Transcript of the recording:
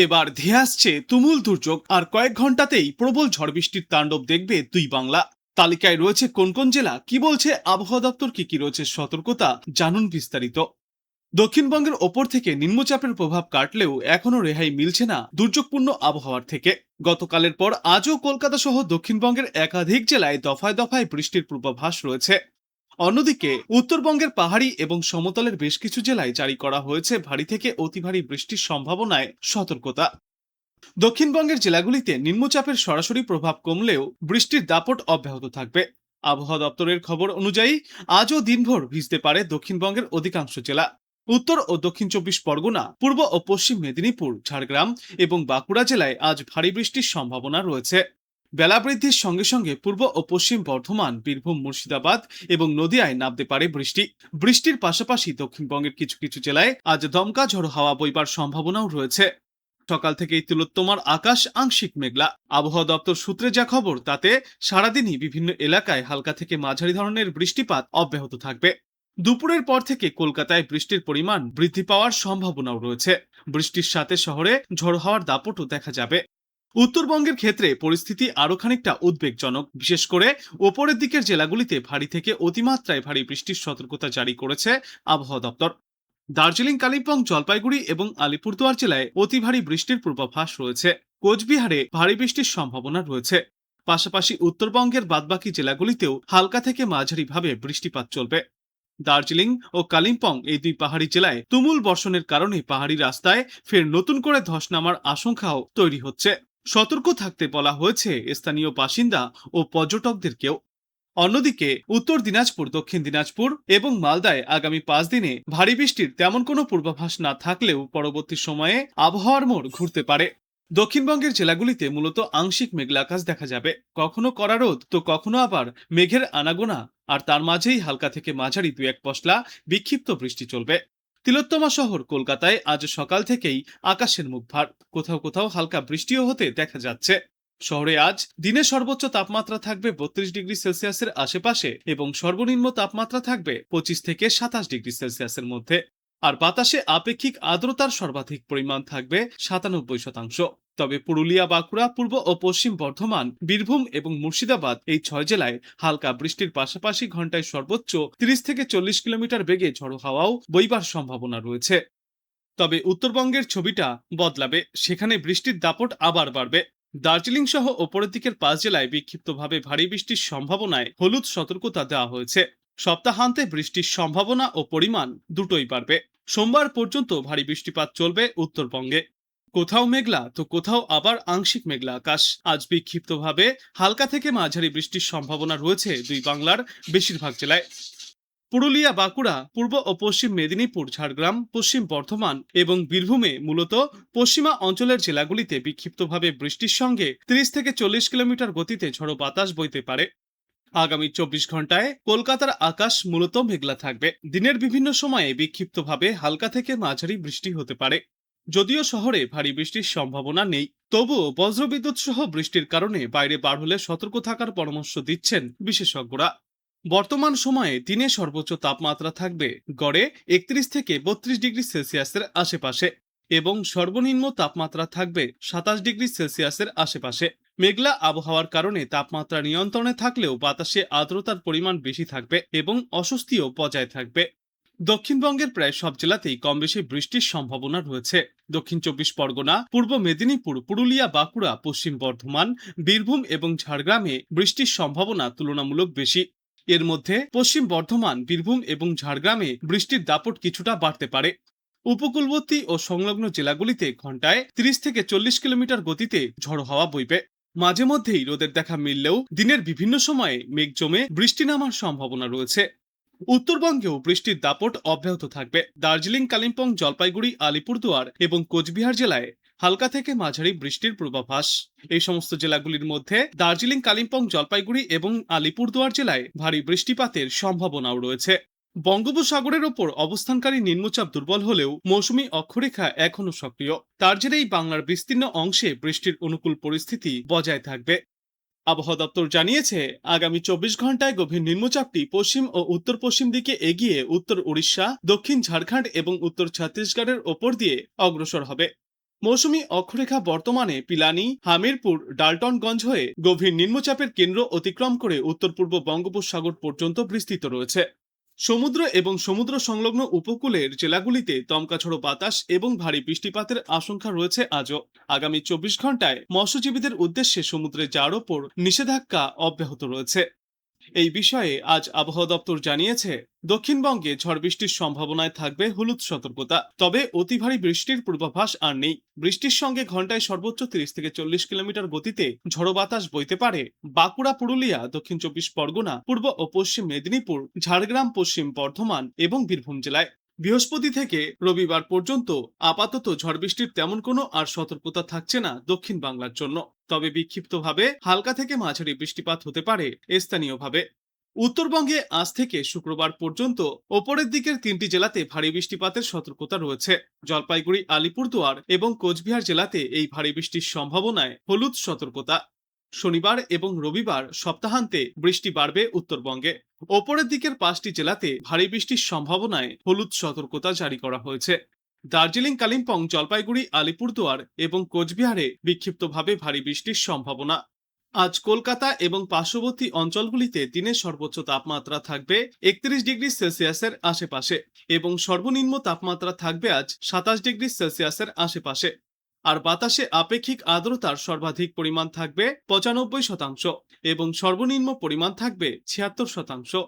এবার ধেয়ে আসছে তুমুল দুর্যোগ, আর কয়েক ঘন্টাতেই প্রবল ঝড় বৃষ্টির তাণ্ডব দেখবে দুই বাংলা। তালিকায় রয়েছে কোন কোন জেলা, কি বলছে আবহাওয়া দপ্তর, কি রয়েছে সতর্কতা, জানুন বিস্তারিত। দক্ষিণবঙ্গের ওপর থেকে নিম্নচাপের প্রভাব কাটলেও এখনো রেহাই মিলছে না দুর্যোগপূর্ণ আবহাওয়ার থেকে। গতকালের পর আজও কলকাতা সহ দক্ষিণবঙ্গের একাধিক জেলায় দফায় দফায় বৃষ্টির পূর্বাভাস রয়েছে। অন্যদিকে উত্তরবঙ্গের পাহাড়ি এবং সমতলের বেশ কিছু জেলায় জারি করা হয়েছে ভারী থেকে অতি ভারী বৃষ্টির সম্ভাবনায় সতর্কতা। দক্ষিণবঙ্গের জেলাগুলিতে নিম্নচাপের সরাসরি প্রভাব কমলেও বৃষ্টির দাপট অব্যাহত থাকবে। আবহাওয়া দপ্তরের খবর অনুযায়ী আজও দিনভর ভিজতে পারে দক্ষিণবঙ্গের অধিকাংশ জেলা। উত্তর ও দক্ষিণ চব্বিশ পরগনা, পূর্ব ও পশ্চিম মেদিনীপুর, ঝাড়গ্রাম এবং বাঁকুড়া জেলায় আজ ভারী বৃষ্টির সম্ভাবনা রয়েছে। বেলা বৃদ্ধির সঙ্গে সঙ্গে পূর্ব ও পশ্চিম বর্ধমান, বীরভূম, মুর্শিদাবাদ এবং নদিয়ায় নামতে পারে বৃষ্টি। বৃষ্টির পাশাপাশি দক্ষিণবঙ্গের কিছু কিছু জেলায় আজ দমকা ঝড়ো হাওয়া বইবার সম্ভাবনাও রয়েছে। সকাল থেকেই তিলোত্তমার আকাশ আংশিক মেঘলা। আবহাওয়া দপ্তর সূত্রে যা খবর তাতে সারাদিনই বিভিন্ন এলাকায় হালকা থেকে মাঝারি ধরনের বৃষ্টিপাত অব্যাহত থাকবে। দুপুরের পর থেকে কলকাতায় বৃষ্টির পরিমাণ বৃদ্ধি পাওয়ার সম্ভাবনাও রয়েছে। বৃষ্টির সাথে শহরে ঝড়ো হাওয়ার দাপটও দেখা যাবে। উত্তরবঙ্গের ক্ষেত্রে পরিস্থিতি আরো খানিকটা উদ্বেগজনক। বিশেষ করে ওপরের দিকের জেলাগুলিতে ভারী থেকে অতিমাত্রায় ভারী বৃষ্টির সতর্কতা জারি করেছে আবহাওয়া দপ্তর। দার্জিলিং, কালিম্পং, জলপাইগুড়ি এবং আলিপুরদুয়ার জেলায় অতি ভারী বৃষ্টির পূর্বাভাস রয়েছে। কোচবিহারে ভারী বৃষ্টির সম্ভাবনা রয়েছে। পাশাপাশি উত্তরবঙ্গের বাদবাকি জেলাগুলিতেও হালকা থেকে মাঝারি ভাবে বৃষ্টিপাত চলবে। দার্জিলিং ও কালিম্পং এই দুই পাহাড়ি জেলায় তুমুল বর্ষণের কারণে পাহাড়ি রাস্তায় ফের নতুন করে ধস নামার আশঙ্কাও তৈরি হচ্ছে। সতর্ক থাকতে বলা হয়েছে স্থানীয় বাসিন্দা ও পর্যটকদেরকেও। অন্যদিকে উত্তর দিনাজপুর, দক্ষিণ দিনাজপুর এবং মালদায় আগামী 5 দিনে ভারী বৃষ্টির তেমন কোনো পূর্বাভাস না থাকলেও পরবর্তী সময়ে আবহাওয়ার মোড় ঘুরতে পারে। দক্ষিণবঙ্গের জেলাগুলিতে মূলত আংশিক মেঘলা আকাশ দেখা যাবে, কখনো কড়া রোদ তো কখনো আবার মেঘের আনাগোনা, আর তার মাঝেই হালকা থেকে মাঝারি দু এক পশলা বিক্ষিপ্ত বৃষ্টি চলবে। তিলোত্তমা শহর কলকাতায় আজ সকাল থেকেই আকাশের মুখ ভার, কোথাও কোথাও হালকা বৃষ্টিও হতে দেখা যাচ্ছে। শহরে আজ দিনে সর্বোচ্চ তাপমাত্রা থাকবে 32 ডিগ্রি সেলসিয়াসের আশেপাশে এবং সর্বনিম্ন তাপমাত্রা থাকবে 25 থেকে 27 ডিগ্রি সেলসিয়াসের মধ্যে। আর বাতাসে আপেক্ষিক আর্দ্রতার সর্বাধিক পরিমাণ থাকবে 97%। তবে পুরুলিয়া, বাঁকুড়া, পূর্ব ও পশ্চিম বর্ধমান, বীরভূম এবং মুর্শিদাবাদ এই 6 জেলায় হালকা বৃষ্টির পাশাপাশি ঘন্টায় সর্বোচ্চ 30 থেকে 40 কিলোমিটার বেগে ঝড়ো হাওয়াও বইবার সম্ভাবনা রয়েছে। তবে উত্তরবঙ্গের ছবিটা বদলাবে, সেখানে বৃষ্টির দাপট আবার বাড়বে। দার্জিলিং সহ ওপরের দিকের 5 জেলায় বিক্ষিপ্তভাবে ভারী বৃষ্টির সম্ভাবনায় হলুদ সতর্কতা দেওয়া হয়েছে। সপ্তাহান্তে বৃষ্টির সম্ভাবনা ও পরিমাণ দুটোই বাড়বে। সোমবার পর্যন্ত ভারী বৃষ্টিপাত চলবে উত্তরবঙ্গে। কোথাও মেঘলা তো কোথাও আবার আংশিক মেঘলা আকাশ। আজ বিক্ষিপ্তভাবে হালকা থেকে মাঝারি বৃষ্টির সম্ভাবনা রয়েছে দুই বাংলার বেশিরভাগ জেলায়। পুরুলিয়া, বাঁকুড়া, পূর্ব ও পশ্চিম মেদিনীপুর, ঝাড়গ্রাম, পশ্চিম বর্ধমান এবং বীরভূমে মূলত পশ্চিমা অঞ্চলের জেলাগুলিতে বিক্ষিপ্তভাবে বৃষ্টির সঙ্গে 30 থেকে 40 কিলোমিটার গতিতে ঝড়ো বাতাস বইতে পারে। আগামী 24 ঘন্টায় কলকাতার আকাশ মূলত মেঘলা থাকবে। দিনের বিভিন্ন সময়ে বিক্ষিপ্তভাবে হালকা থেকে মাঝারি বৃষ্টি হতে পারে। যদিও শহরে ভারী বৃষ্টির সম্ভাবনা নেই, তবুও বজ্রবিদ্যুৎ সহ বৃষ্টির কারণে বাইরে বার হলে সতর্ক থাকার পরামর্শ দিচ্ছেন বিশেষজ্ঞরা। বর্তমান সময়ে দিনে সর্বোচ্চ তাপমাত্রা থাকবে গড়ে 31 থেকে 32 ডিগ্রি সেলসিয়াসের আশেপাশে এবং সর্বনিম্ন তাপমাত্রা থাকবে 27 ডিগ্রি সেলসিয়াসের আশেপাশে। মেঘলা আবহাওয়ার কারণে তাপমাত্রা নিয়ন্ত্রণে থাকলেও বাতাসে আর্দ্রতার পরিমাণ বেশি থাকবে এবং অস্বস্তিও বজায় থাকবে। দক্ষিণবঙ্গের প্রায় সব জেলাতেই কম বেশি বৃষ্টির সম্ভাবনা রয়েছে। দক্ষিণ চব্বিশ পরগনা, পূর্ব মেদিনীপুর, পুরুলিয়া, বাঁকুড়া, পশ্চিম বর্ধমান, বীরভূম এবং ঝাড়গ্রামে বৃষ্টির সম্ভাবনা তুলনামূলক বেশি। এর মধ্যে পশ্চিম বর্ধমান, বীরভূম এবং ঝাড়গ্রামে বৃষ্টির দাপট কিছুটা বাড়তে পারে। উপকূলবর্তী ও সংলগ্ন জেলাগুলিতে ঘন্টায় 30 থেকে 40 কিলোমিটার গতিতে ঝড়ো হাওয়া বইবে। মাঝে মধ্যেই রোদের দেখা মিললেও দিনের বিভিন্ন সময়ে মেঘ জমে বৃষ্টি নামার সম্ভাবনা রয়েছে। উত্তরবঙ্গেও বৃষ্টির দাপট অব্যাহত থাকবে। দার্জিলিং, কালিম্পং, জলপাইগুড়ি, আলিপুরদুয়ার এবং কোচবিহার জেলায় হালকা থেকে মাঝারি বৃষ্টির পূর্বাভাস। এই সমস্ত জেলাগুলির মধ্যে দার্জিলিং, কালিম্পং, জলপাইগুড়ি এবং আলিপুরদুয়ার জেলায় ভারী বৃষ্টিপাতের সম্ভাবনাও রয়েছে। বঙ্গোপসাগরের ওপর অবস্থানকারী নিম্নচাপ দুর্বল হলেও মৌসুমী অক্ষরেখা এখনো সক্রিয়। তার জেরেই বাংলার বিস্তীর্ণ অংশে বৃষ্টির অনুকূল পরিস্থিতি বজায় থাকবে। আবহাওয়া দপ্তর জানিয়েছে, আগামী 24 ঘন্টায় গভীর নিম্নচাপটি পশ্চিম ও উত্তর পশ্চিম দিকে এগিয়ে উত্তর উড়িষ্যা, দক্ষিণ ঝাড়খণ্ড এবং উত্তর ছত্তিশগড়ের ওপর দিয়ে অগ্রসর হবে। মৌসুমী অক্ষরেখা বর্তমানে পিলানি, হামিরপুর, ডাল্টনগঞ্জ হয়ে গভীর নিম্নচাপের কেন্দ্র অতিক্রম করে উত্তর পূর্ব বঙ্গোপসাগর পর্যন্ত বিস্তৃত রয়েছে। সমুদ্র এবং সমুদ্র সংলগ্ন উপকূলের জেলাগুলিতে দমকাঝড়ো বাতাস এবং ভারী বৃষ্টিপাতের আশঙ্কা রয়েছে আজও। আগামী 24 ঘন্টায় মৎস্যজীবীদের উদ্দেশ্যে সমুদ্রে যাওয়ার ওপর নিষেধাজ্ঞা অব্যাহত রয়েছে। এই বিষয়ে আজ আবহাওয়া দপ্তর জানিয়েছে, দক্ষিণবঙ্গে ঝড় বৃষ্টির সম্ভাবনায় থাকবে হলুদ সতর্কতা। তবে অতি ভারী বৃষ্টির পূর্বাভাস আর নেই। বৃষ্টির সঙ্গে ঘন্টায় সর্বোচ্চ 30 থেকে 40 কিলোমিটার গতিতে ঝড়ো বাতাস বইতে পারে বাঁকুড়া, পুরুলিয়া, দক্ষিণ 24 পরগনা, পূর্ব ও পশ্চিম মেদিনীপুর, ঝাড়গ্রাম, পশ্চিম বর্ধমান এবং বীরভূম জেলায়। বৃহস্পতি থেকে রবিবার পর্যন্ত আপাতত ঝড় বৃষ্টির তেমন কোনো আর সতর্কতা থাকছে না দক্ষিণ বাংলার জন্য। তবে বিক্ষিপ্তভাবে হালকা থেকে মাঝারি বৃষ্টিপাত হতে পারে স্থানীয়ভাবে। উত্তরবঙ্গে আজ থেকে শুক্রবার পর্যন্ত ওপরের দিকের 3টি জেলাতে ভারী বৃষ্টিপাতের সতর্কতা রয়েছে। জলপাইগুড়ি, আলিপুরদুয়ার এবং কোচবিহার জেলাতে এই ভারী বৃষ্টির সম্ভাবনায় হলুদ সতর্কতা। শনিবার এবং রবিবার সপ্তাহান্তে বৃষ্টি বাড়বে উত্তরবঙ্গে। ওপরের দিকের 5টি জেলাতে ভারী বৃষ্টির সম্ভাবনায় হলুদ সতর্কতা জারি করা হয়েছে। দার্জিলিং, কালিম্পং, জলপাইগুড়ি, আলিপুরদুয়ার এবং কোচবিহারে বিক্ষিপ্তভাবে ভারী বৃষ্টির সম্ভাবনা। আজ কলকাতা এবং পার্শ্ববর্তী অঞ্চলগুলিতে দিনের সর্বোচ্চ তাপমাত্রা থাকবে 31 ডিগ্রি সেলসিয়াসের আশেপাশে এবং সর্বনিম্ন তাপমাত্রা থাকবে আজ 27 ডিগ্রি সেলসিয়াসের আশেপাশে। আর বাতাসে আপেক্ষিক আর্দ্রতার সর্বাধিক পরিমাণ থাকবে 95% এবং সর্বনিম্ন পরিমাণ থাকবে 76%।